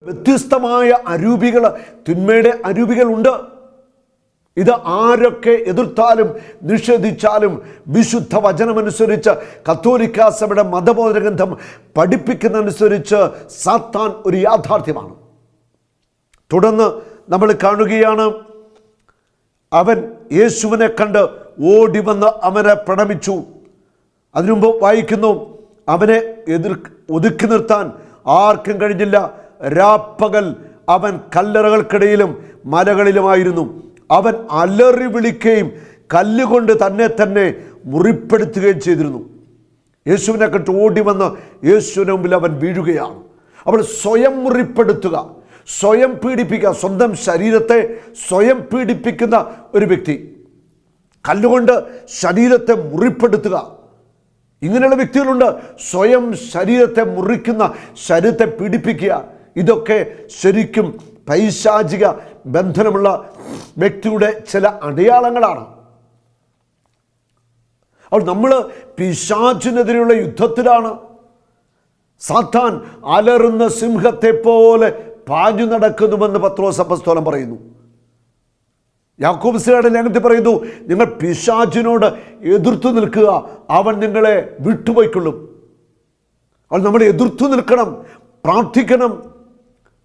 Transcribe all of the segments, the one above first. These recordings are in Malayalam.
വ്യത്യസ്തമായ അരൂപികൾ, തിന്മയുടെ അരൂപികളുണ്ട്. ഇത് ആരൊക്കെ എതിർത്താലും നിഷേധിച്ചാലും വിശുദ്ധ വചനമനുസരിച്ച് കത്തോലിക്കാ സഭയുടെ മതബോധന ഗ്രന്ഥം പഠിപ്പിക്കുന്നതനുസരിച്ച് സാത്താൻ ഒരു യാഥാർത്ഥ്യമാണ്. തുടർന്ന് നമ്മൾ കാണുകയാണ്, അവൻ യേശുവിനെ കണ്ട് ഓടി വന്ന് അവനെ പ്രണമിച്ചു. അതിനുമുമ്പ് വായിക്കുന്നു, അവനെ ഒതുക്കി നിർത്താൻ ആർക്കും കഴിഞ്ഞില്ല. രാപ്പകൽ അവൻ കല്ലറകൾക്കിടയിലും മലകളിലുമായിരുന്നു. അവൻ അലറി വിളിക്കുകയും കല്ലുകൊണ്ട് തന്നെ മുറിപ്പെടുത്തുകയും ചെയ്തിരുന്നു. യേശുവിനെ കണ്ട് ഓടി വന്ന് യേശുവിന് മുമ്പിൽ അവൻ വീഴുകയാണ്. അവൾ സ്വയം മുറിപ്പെടുത്തുക, സ്വയം പീഡിപ്പിക്കുക, സ്വന്തം ശരീരത്തെ സ്വയം പീഡിപ്പിക്കുന്ന ഒരു വ്യക്തി, കല്ലുകൊണ്ട് ശരീരത്തെ മുറിപ്പെടുത്തുക. ഇങ്ങനെയുള്ള വ്യക്തികളുണ്ട്. സ്വയം ശരീരത്തെ മുറിക്കുന്ന, ശരീരത്തെ പീഡിപ്പിക്കുക. ഇതൊക്കെ ശരിക്കും പൈശാചിക ബന്ധനമുള്ള വ്യക്തിയുടെ ചില അടയാളങ്ങളാണ്. അപ്പോൾ നമ്മൾ പിശാചിനെതിരെയുള്ള യുദ്ധത്തിലാണ്. സാത്താൻ അലറുന്ന സിംഹത്തെ പോലെ പാഞ്ഞു നടക്കുന്നുവെന്ന് പത്രോസ് അപ്പോസ്തലൻ പറയുന്നു. യാക്കോബ് ശ്ലീഹയുടെ ലേഖനത്തിൽ പറയുന്നു, നിങ്ങൾ പിശാചിനോട് എതിർത്തു നിൽക്കുക, അവൻ നിങ്ങളെ വിട്ടുപോയിക്കൊള്ളും. അപ്പോൾ നമ്മൾ എതിർത്തു നിൽക്കണം, പ്രാർത്ഥിക്കണം.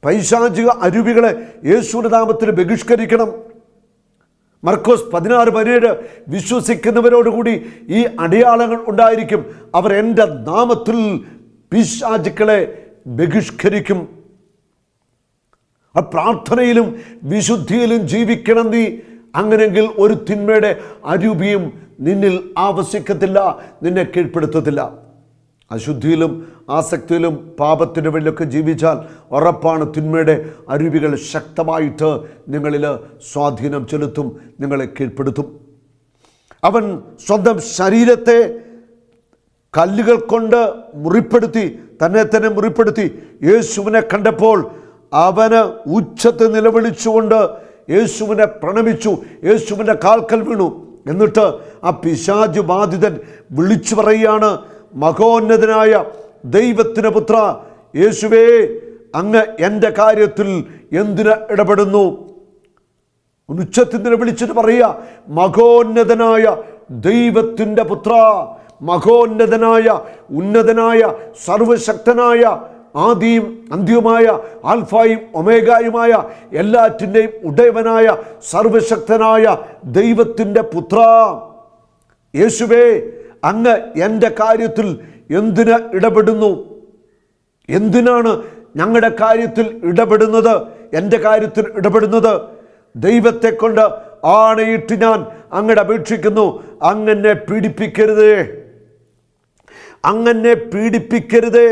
പൈശാചിക അരൂപികളെ യേശുവിന്റെ നാമത്തിൽ ബഹിഷ്കരിക്കണം. മർക്കോസ് 16:17 വിശ്വസിക്കുന്നവരോടുകൂടി ഈ അടയാളങ്ങൾ ഉണ്ടായിരിക്കും, അവർ എൻ്റെ നാമത്തിൽ പിശാചുക്കളെ ബഹിഷ്കരിക്കും. ആ പ്രാർത്ഥനയിലും വിശുദ്ധിയിലും ജീവിക്കണം നീ. അങ്ങനെയെങ്കിൽ ഒരു തിന്മയുടെ അരൂപിയും നിന്നിൽ ആവസിക്കത്തില്ല, നിന്നെ കീഴ്പ്പെടുത്തത്തില്ല. അശുദ്ധിയിലും ആസക്തിയിലും പാപത്തിൻ്റെ വഴിയിലൊക്കെ ജീവിച്ചാൽ ഉറപ്പാണ് തിന്മയുടെ അരൂപികൾ ശക്തമായിട്ട് നിങ്ങളിൽ സ്വാധീനം ചെലുത്തും, നിങ്ങളെ കീഴ്പ്പെടുത്തും. അവൻ സ്വന്തം ശരീരത്തെ കല്ലുകൾ കൊണ്ട് തന്നെ മുറിപ്പെടുത്തി. യേശുവിനെ കണ്ടപ്പോൾ അവന് ഉച്ചത്തിൽ നിലവിളിച്ചുകൊണ്ട് യേശുവിനെ പ്രണമിച്ചു, യേശുവിൻ്റെ കാൽക്കൽ വീണു. എന്നിട്ട് ആ പിശാച് ബാധിതൻ വിളിച്ചു പറയുകയാണ്, മഹോന്നതനായ ദൈവത്തിൻ്റെ പുത്ര യേശുവേ, അങ്ങ് എൻ്റെ കാര്യത്തിൽ എന്തിന് ഇടപെടുന്നു? ഉച്ചത്തിൽ നിലവിളിച്ചിട്ട് പറയുക, മഹോന്നതനായ ദൈവത്തിൻ്റെ പുത്ര, മഹോന്നതനായ, ഉന്നതനായ, സർവശക്തനായ, ആദിയും അന്ത്യവുമായ, ആൽഫായും ഒമേഗായുമായ, എല്ലാറ്റിൻ്റെയും ഉടയവനായ, സർവശക്തനായ ദൈവത്തിൻ്റെ പുത്ര യേശുവേ, അങ്ങ് എൻ്റെ കാര്യത്തിൽ എന്തിന് ഇടപെടുന്നു? എന്തിനാണ് ഞങ്ങളുടെ കാര്യത്തിൽ ഇടപെടുന്നത്? എൻ്റെ കാര്യത്തിൽ ഇടപെടുന്നത്? ദൈവത്തെ കൊണ്ട് ആണയിട്ട് ഞാൻ അങ്ങടെ അപേക്ഷിക്കുന്നു, അങ്ങനെ പീഡിപ്പിക്കരുതേ, അങ്ങനെ പീഡിപ്പിക്കരുതേ.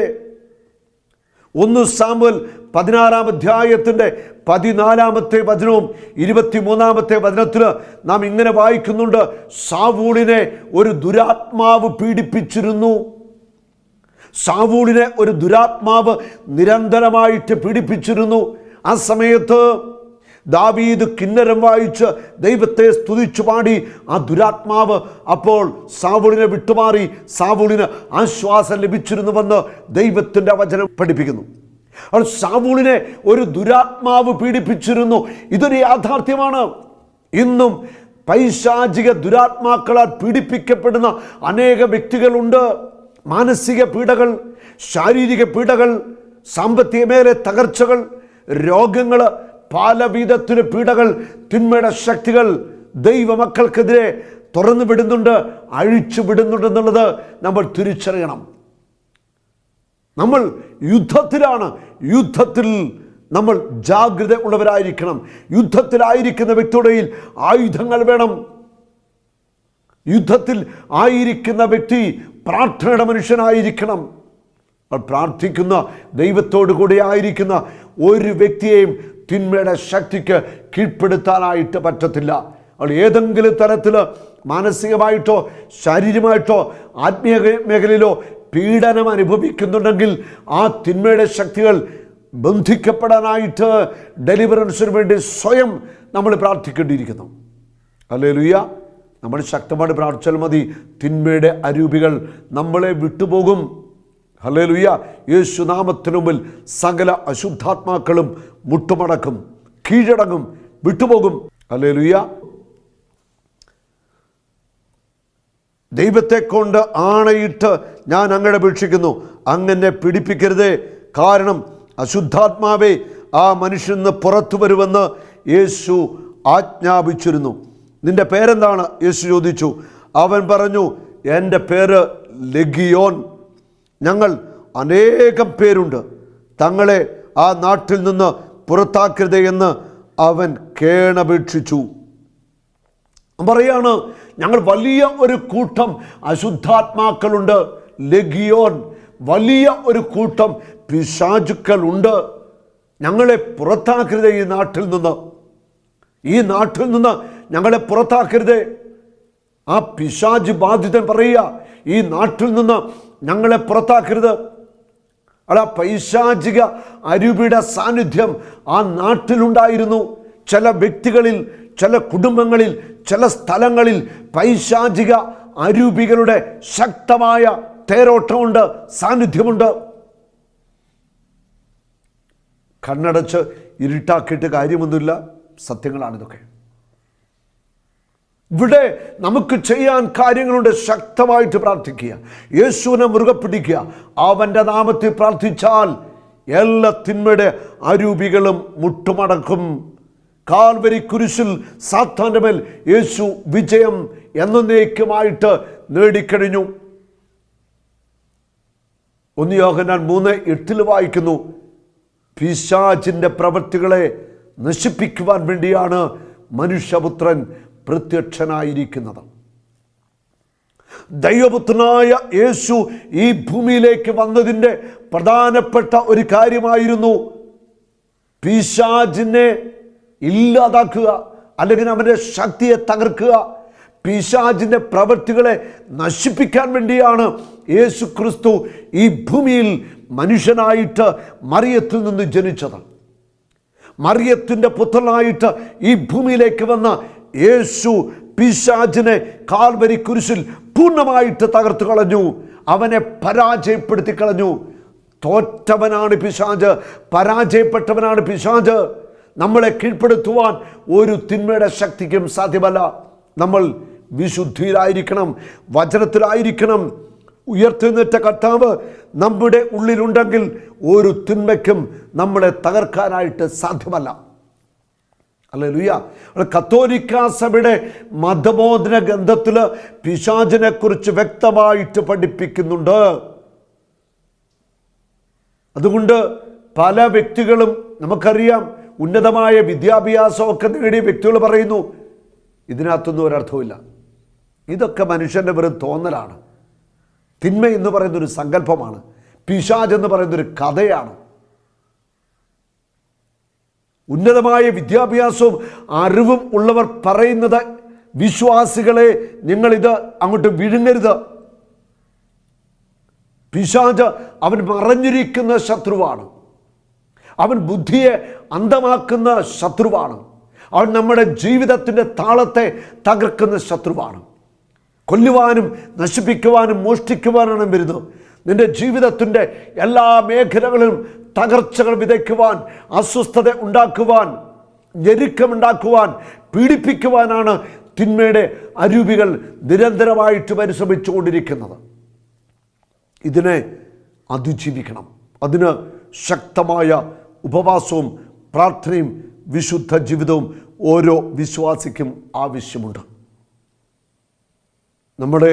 1 സാമുവേൽ 16-ാം അധ്യായത്തിൻ്റെ 14-ാമത്തെ വചനവും 23-ാമത്തെ വചനത്തിൽ നാം ഇങ്ങനെ വായിക്കുന്നുണ്ട്, സാവൂളിനെ ഒരു ദുരാത്മാവ് പീഡിപ്പിച്ചിരുന്നു. സാവൂളിനെ ഒരു ദുരാത്മാവ് നിരന്തരമായിട്ട് പീഡിപ്പിച്ചിരുന്നു. ആ സമയത്ത് ദാവീദ് കിന്നരം വായിച്ച് ദൈവത്തെ സ്തുതിച്ചു പാടി. ആ ദുരാത്മാവ് അപ്പോൾ സാവൂളിനെ വിട്ടുമാറി, സാവൂളിന് ആശ്വാസം ലഭിച്ചിരുന്നുവെന്ന് ദൈവത്തിൻ്റെ വചനം പഠിപ്പിക്കുന്നു. അപ്പോൾ സാവൂളിനെ ഒരു ദുരാത്മാവ് പീഡിപ്പിച്ചിരുന്നു. ഇതൊരു യാഥാർത്ഥ്യമാണ്. ഇന്നും പൈശാചിക ദുരാത്മാക്കളാൽ പീഡിപ്പിക്കപ്പെടുന്ന അനേക വ്യക്തികളുണ്ട്. മാനസിക പീഡകൾ, ശാരീരിക പീഡകൾ, സാമ്പത്തിക മേലെ തകർച്ചകൾ, രോഗങ്ങൾ, പല വിധത്തിലെ പീഡകൾ, തിന്മയുടെ ശക്തികൾ ദൈവമക്കൾക്കെതിരെ തുറന്നു വിടുന്നുണ്ട്, അഴിച്ചു വിടുന്നുണ്ടെന്നുള്ളത് നമ്മൾ തിരിച്ചറിയണം. നമ്മൾ യുദ്ധത്തിലാണ്. യുദ്ധത്തിൽ നമ്മൾ ജാഗ്രത ഉള്ളവരായിരിക്കണം. യുദ്ധത്തിലായിരിക്കുന്ന വ്യക്തിയുടെ ആയുധങ്ങൾ വേണം. യുദ്ധത്തിൽ ആയിരിക്കുന്ന വ്യക്തി പ്രാർത്ഥനയുടെ മനുഷ്യനായിരിക്കണം. പ്രാർത്ഥിക്കുന്ന ദൈവത്തോടു കൂടി ആയിരിക്കുന്ന ഒരു വ്യക്തിയെയും തിന്മയുടെ ശക്തിക്ക് കീഴ്പ്പെടുത്താനായിട്ട് പറ്റത്തില്ല. അവൾ ഏതെങ്കിലും തരത്തിൽ മാനസികമായിട്ടോ ശാരീരികമായിട്ടോ ആത്മീയ മേഖലയിലോ പീഡനം അനുഭവിക്കുന്നുണ്ടെങ്കിൽ ആ തിന്മയുടെ ശക്തികൾ ബന്ധിക്കപ്പെടാനായിട്ട് ഡെലിവറൻസിന് വേണ്ടി സ്വയം നമ്മൾ പ്രാർത്ഥിക്കേണ്ടിയിരിക്കുന്നു. ഹല്ലേലൂയ. നമ്മൾ ശക്തമായിട്ട് പ്രാർത്ഥിച്ചാൽ മതി, തിന്മയുടെ അരൂപികൾ നമ്മളെ വിട്ടുപോകും. ഹല്ലേലൂയ. യേശുനാമത്തിനു മുമ്പിൽ സകല അശുദ്ധാത്മാക്കളും മുട്ടുമടക്കും, കീഴടങ്ങും, വിട്ടുപോകും. ഹല്ലേലൂയ. ദൈവത്തെ കൊണ്ട് ആണയിട്ട് ഞാൻ അങ്ങയുടെ അപേക്ഷിക്കുന്നു, അങ്ങനെ പീഡിപ്പിക്കരുതേ. കാരണം അശുദ്ധാത്മാവേ ആ മനുഷ്യൻ നിന്ന് പുറത്തു വരുമെന്ന് യേശു ആജ്ഞാപിച്ചിരുന്നു. നിന്റെ പേരെന്താണ്? യേശു ചോദിച്ചു. അവൻ പറഞ്ഞു, എൻ്റെ പേര് ലെഗിയോൻ. ഞങ്ങൾ അനേകം പേരുണ്ട്, തങ്ങളെ ആ നാട്ടിൽ നിന്ന് പുറത്താക്കരുതേ എന്ന് അവൻ കേണപേക്ഷിച്ചു. പറയാണ്, ഞങ്ങൾ വലിയ ഒരു കൂട്ടം അശുദ്ധാത്മാക്കളുണ്ട്, ലെഗിയോൻ, വലിയ ഒരു കൂട്ടം പിശാചുക്കളുണ്ട്. ഞങ്ങളെ പുറത്താക്കരുതേ ഈ നാട്ടിൽ നിന്ന് ഞങ്ങളെ പുറത്താക്കരുതേ. ആ പിശാച് ബാധിതൻ പറയുക, ഈ നാട്ടിൽ നിന്ന് ഞങ്ങളെ പുറത്താക്കരുത്. ആ പൈശാചിക അരൂപിയുടെ സാന്നിധ്യം ആ നാട്ടിലുണ്ടായിരുന്നു. ചില വ്യക്തികളിൽ, ചില കുടുംബങ്ങളിൽ, ചില സ്ഥലങ്ങളിൽ പൈശാചിക അരൂപികളുടെ ശക്തമായ തേരോട്ടമുണ്ട്, സാന്നിധ്യമുണ്ട്. കണ്ണടച്ച് ഇരുട്ടാക്കിയിട്ട് കാര്യമൊന്നുമില്ല, സത്യങ്ങളാണിതൊക്കെ. ഇവിടെ നമുക്ക് ചെയ്യാൻ കാര്യങ്ങളുണ്ട്. ശക്തമായിട്ട് പ്രാർത്ഥിക്കുക, യേശുവിനെ മുറുകെ പിടിക്കുക. അവൻ്റെ നാമത്തിൽ പ്രാർത്ഥിച്ചാൽ എല്ലാ തിന്മയുടെ അരൂപികളും മുട്ടുമടക്കും. കാൽവരി കുരിശിൽ സാത്താന്റെ മേൽ യേശു വിജയം എന്നേക്കുമായിട്ട് നേടിക്കഴിഞ്ഞു. 1 യോഹന്നാൻ 3:8 വായിക്കുന്നു, പിശാചിൻ്റെ പ്രവൃത്തികളെ നശിപ്പിക്കുവാൻ വേണ്ടിയാണ് മനുഷ്യപുത്രൻ പ്രത്യക്ഷനായിരിക്കുന്നത്. ദൈവപുത്രനായ യേശു ഈ ഭൂമിയിലേക്ക് വന്നതിൻ്റെ പ്രധാനപ്പെട്ട ഒരു കാര്യമായിരുന്നു പിശാചിനെ ഇല്ലാതാക്കുക, അല്ലെങ്കിൽ അവൻ്റെ ശക്തിയെ തകർക്കുക. പിശാചിൻ്റെ പ്രവൃത്തികളെ നശിപ്പിക്കാൻ വേണ്ടിയാണ് യേശു ക്രിസ്തു ഈ ഭൂമിയിൽ മനുഷ്യനായിട്ട് മറിയത്തിൽ നിന്ന് ജനിച്ചത്. മറിയത്തിൻ്റെ പുത്രനായിട്ട് ഈ ഭൂമിയിലേക്ക് വന്ന യേശു പിശാചിനെ കാൽവരി കുരിശിൽ പൂർണ്ണമായിട്ട് തകർത്തു കളഞ്ഞു. അവനെ പരാജയപ്പെടുത്തി കളഞ്ഞു. തോറ്റവനാണ് പിശാച്, പരാജയപ്പെട്ടവനാണ് പിശാച്. നമ്മളെ കീഴ്പ്പെടുത്തുവാൻ ഒരു തിന്മയുടെ ശക്തിക്കും സാധ്യമല്ല. നമ്മൾ വിശുദ്ധിയിലായിരിക്കണം, വചനത്തിലായിരിക്കണം. ഉയർത്തെഴുന്നേറ്റ കർത്താവ് നമ്മുടെ ഉള്ളിലുണ്ടെങ്കിൽ ഒരു തിന്മയ്ക്കും നമ്മളെ തകർക്കാനായിട്ട് സാധ്യമല്ല. ഹല്ലേലൂയ. കത്തോലിക്ക സഭയുടെ മതബോധന ഗ്രന്ഥത്തിൽ പിശാചിനെ കുറിച്ച് വ്യക്തമായിട്ട് പഠിപ്പിക്കുന്നുണ്ട്. അതുകൊണ്ട് പല വ്യക്തികളും, നമുക്കറിയാം, ഉന്നതമായ വിദ്യാഭ്യാസമൊക്കെ നേടിയ വ്യക്തികൾ പറയുന്നു ഇതിനകത്തൊന്നും ഒരർത്ഥമില്ല, ഇതൊക്കെ മനുഷ്യൻ്റെ വെറും തോന്നലാണ്. തിന്മ എന്ന് പറയുന്നൊരു സങ്കല്പമാണ്, പിശാച് എന്ന് പറയുന്നൊരു കഥയാണ്. ഉന്നതമായ വിദ്യാഭ്യാസവും അറിവും ഉള്ളവർ പറയുന്നത്, വിശ്വാസികളെ നിങ്ങളിത് അങ്ങോട്ട് വിഴുങ്ങരുത്. പിശാച് അവൻ മറഞ്ഞിരിക്കുന്ന ശത്രുവാണ്, അവൻ ബുദ്ധിയെ അന്ധമാക്കുന്ന ശത്രുവാണ്, അവൻ നമ്മുടെ ജീവിതത്തിൻ്റെ താളത്തെ തകർക്കുന്ന ശത്രുവാണ്. കൊല്ലുവാനും നശിപ്പിക്കുവാനും മോഷ്ടിക്കുവാനാണ് വരുന്നത്. നിന്റെ ജീവിതത്തിൻ്റെ എല്ലാ മേഖലകളിലും തകർച്ചകൾ വിതയ്ക്കുവാൻ, അസ്വസ്ഥത ഉണ്ടാക്കുവാൻ, ഞെരുക്കമുണ്ടാക്കുവാൻ, പീഡിപ്പിക്കുവാനാണ് തിന്മയുടെ അരൂപികൾ നിരന്തരമായിട്ട് പരിശ്രമിച്ചുകൊണ്ടിരിക്കുന്നത്. ഇതിനെ അതിജീവിക്കണം. അതിന് ശക്തമായ ഉപവാസവും പ്രാർത്ഥനയും വിശുദ്ധ ജീവിതവും ഓരോ വിശ്വാസിക്കും ആവശ്യമുണ്ട്. നമ്മുടെ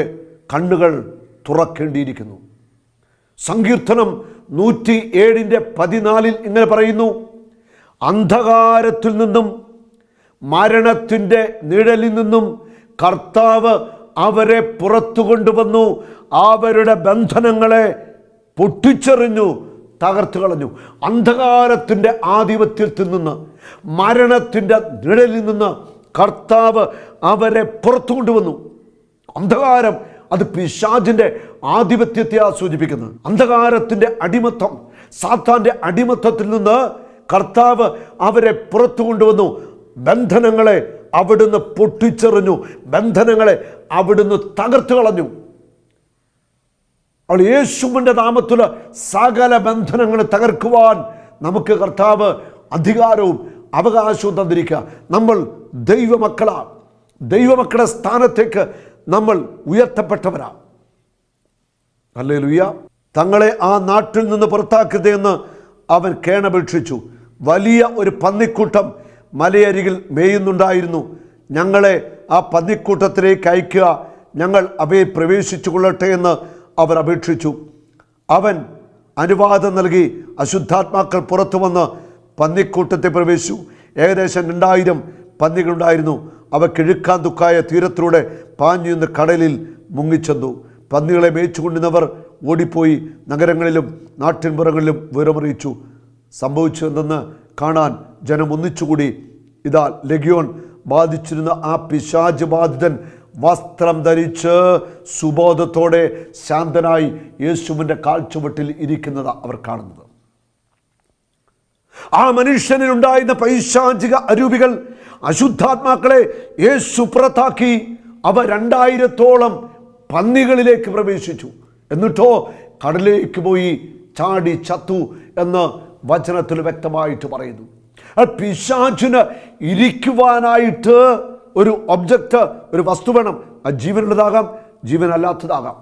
കണ്ണുകൾ തുറക്കേണ്ടിയിരിക്കുന്നു. സങ്കീർത്തനം 107:14 ഇങ്ങനെ പറയുന്നു, അന്ധകാരത്തിൽ നിന്നും മരണത്തിൻ്റെ നിഴലിൽ നിന്നും കർത്താവ് അവരെ പുറത്തു കൊണ്ടുവന്നു, അവരുടെ ബന്ധനങ്ങളെ പൊട്ടിച്ചെറിഞ്ഞു, തകർത്തു കളഞ്ഞു. അന്ധകാരത്തിൻ്റെ ആധിപത്യത്തിൽ നിന്ന്, മരണത്തിൻ്റെ നിഴലിൽ നിന്ന് കർത്താവ് അവരെ പുറത്തു കൊണ്ടുവന്നു. അന്ധകാരം അത് പിശാചിൻ്റെ ആധിപത്യത്തെയാണ് സൂചിപ്പിക്കുന്നത്. അന്ധകാരത്തിൻ്റെ അടിമത്തം, സാത്താൻ്റെ അടിമത്തത്തിൽ നിന്ന് കർത്താവ് അവരെ പുറത്തു കൊണ്ടുവന്നു. ബന്ധനങ്ങളെ അവിടുന്ന് പൊട്ടിച്ചെറിഞ്ഞു, ബന്ധനങ്ങളെ അവിടുന്ന് തകർത്തു കളഞ്ഞു. അവൾ യേശുവിൻ്റെ നാമത്തിൽ സകല ബന്ധനങ്ങളെ തകർക്കുവാൻ നമുക്ക് കർത്താവ് അധികാരവും അവകാശവും തന്നിരിക്കുക. നമ്മൾ ദൈവമക്കളാണ്. ദൈവമക്കളുടെ സ്ഥാനത്തേക്ക് നമ്മൾ ഉയർത്തപ്പെട്ടവരാണ്. ഹല്ലേലൂയ. തങ്ങളെ ആ നാട്ടിൽ നിന്ന് പുറത്താക്കരുത് എന്ന് അവൻ കേണപേക്ഷിച്ചു. വലിയ ഒരു പന്നിക്കൂട്ടം മലയരികിൽ മേയുന്നുണ്ടായിരുന്നു. ഞങ്ങളെ ആ പന്നിക്കൂട്ടത്തിലേക്ക് അയക്കുക, ഞങ്ങൾ അവയെ പ്രവേശിച്ചു കൊള്ളട്ടെ എന്ന് അവർ അപേക്ഷിച്ചു. അവൻ അനുവാദം നൽകി. അശുദ്ധാത്മാക്കൾ പുറത്തു വന്ന് പന്നിക്കൂട്ടത്തെ പ്രവേശിച്ചു. ഏകദേശം 2000 പന്നികളുണ്ടായിരുന്നു. അവ കിഴുക്കാന്തുക്കായ തീരത്തിലൂടെ പാഞ്ഞു നിന്ന് കടലിൽ മുങ്ങിച്ചെന്നു. പന്നികളെ മേയിച്ചുകൊണ്ടിരുന്നവർ ഓടിപ്പോയി നഗരങ്ങളിലും നാട്ടിൻപുറങ്ങളിലും വിവരമറിയിച്ചു. സംഭവിച്ചതെന്ന് കാണാൻ ജനം ഒന്നിച്ചുകൂടി. ഇതാ ലെഗിയോൻ ബാധിച്ചിരുന്ന ആ പിശാച് ബാധിതൻ വസ്ത്രം ധരിച്ച് സുബോധത്തോടെ ശാന്തനായി യേശുവിൻ്റെ കാൽച്ചുവട്ടിൽ ഇരിക്കുന്നത് അവർ കാണുന്നത്. ആ മനുഷ്യനിലുണ്ടായിരുന്ന പൈശാചിക അരൂപികൾ അശുദ്ധാത്മാക്കളെ യേശു പുറത്താക്കി. അവ 2000-ഓളം പന്നികളിലേക്ക് പ്രവേശിച്ചു. എന്നിട്ടോ കടലിലേക്ക് പോയി ചാടി ചത്തു എന്ന് വചനത്തിൽ വ്യക്തമായിട്ട് പറയുന്നു. പിശാചിന് ഇരിക്കുവാനായിട്ട് ഒരു ഒബ്ജക്റ്റ്, ഒരു വസ്തു വേണം. അത് ജീവനുള്ളതാകാം, ജീവനല്ലാത്തതാകാം.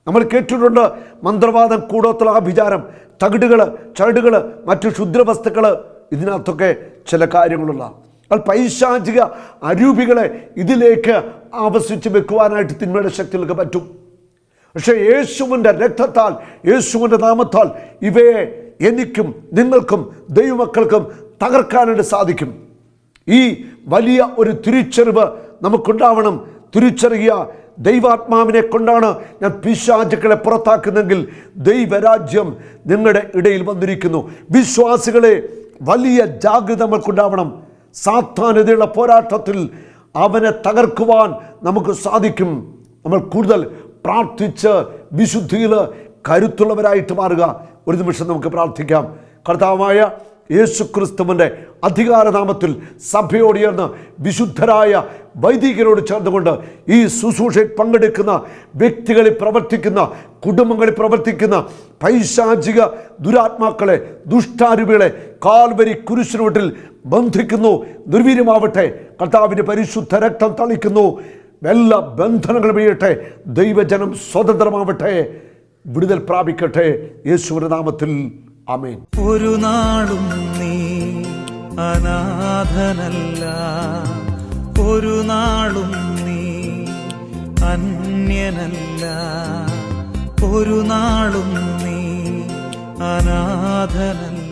നമ്മൾ കേട്ടിട്ടുണ്ട് മന്ത്രവാദം, കൂടോത്തല ആഭിചാരം, തകിടുകൾ, ചരടുകൾ, മറ്റു ക്ഷുദ്രവസ്തുക്കൾ, ഇതിനകത്തൊക്കെ ചില കാര്യങ്ങളുള്ള പൈശാചിക അരൂപികളെ ഇതിലേക്ക് ആവസിച്ച് വെക്കുവാനായിട്ട് തിന്മയുടെ ശക്തികൾക്ക് പറ്റും. പക്ഷേ യേശുവിൻ്റെ രക്തത്താൽ, യേശുവിൻ്റെ നാമത്താൽ ഇവയെ എനിക്കും നിങ്ങൾക്കും ദൈവമക്കൾക്കും തകർക്കാനായിട്ട് സാധിക്കും. ഈ വലിയ ഒരു തിരിച്ചറിവ് നമുക്കുണ്ടാവണം. തിരിച്ചറിയുക, ദൈവാത്മാവിനെ കൊണ്ടാണ് ഞാൻ പിശാചുക്കളെ പുറത്താക്കുന്നെങ്കിൽ ദൈവരാജ്യം നിങ്ങളുടെ ഇടയിൽ വന്നിരിക്കുന്നു. വിശ്വാസികളെ, വലിയ ജാഗ്രത നമുക്കുണ്ടാവണം. സാത്താനെതിരെയുള്ള പോരാട്ടത്തിൽ അവനെ തകർക്കുവാൻ നമുക്ക് സാധിക്കും. നമ്മൾ കൂടുതൽ പ്രാർത്ഥിച്ച് വിശുദ്ധിയിൽ കരുത്തുള്ളവരായിട്ട് മാറുക. ഒരു നിമിഷം നമുക്ക് പ്രാർത്ഥിക്കാം. കർത്താവായ യേശുക്രിസ്തുവിൻ്റെ അധികാരനാമത്തിൽ സഭയോട് ചേർന്ന് വിശുദ്ധരായ വൈദികരോട് ചേർന്നുകൊണ്ട് ഈ ശുശ്രൂഷയിൽ പങ്കെടുക്കുന്ന വ്യക്തികളിൽ പ്രവർത്തിക്കുന്ന, കുടുംബങ്ങളിൽ പ്രവർത്തിക്കുന്ന പൈശാചിക ദുരാത്മാക്കളെ, ദുഷ്ടാരൂപികളെ കാൽവരി കുരിശിനോട്ടിൽ ബന്ധിക്കുന്നു. നിർവീര്യമാവട്ടെ. കർത്താവിൻ്റെ പരിശുദ്ധ രക്തം തളിക്കുന്നു. എല്ലാ ബന്ധനങ്ങളും വീഴട്ടെ. ദൈവജനം സ്വതന്ത്രമാവട്ടെ, വിടുതൽ പ്രാപിക്കട്ടെ. യേശുവിന്റെ നാമത്തിൽ ആമേൻ. ഒരു നാളും നീ അനാഥനല്ല, ഒരു നാളും നീ അന്യനല്ല, ഒരു നാളും നീ അനാഥനല്ല.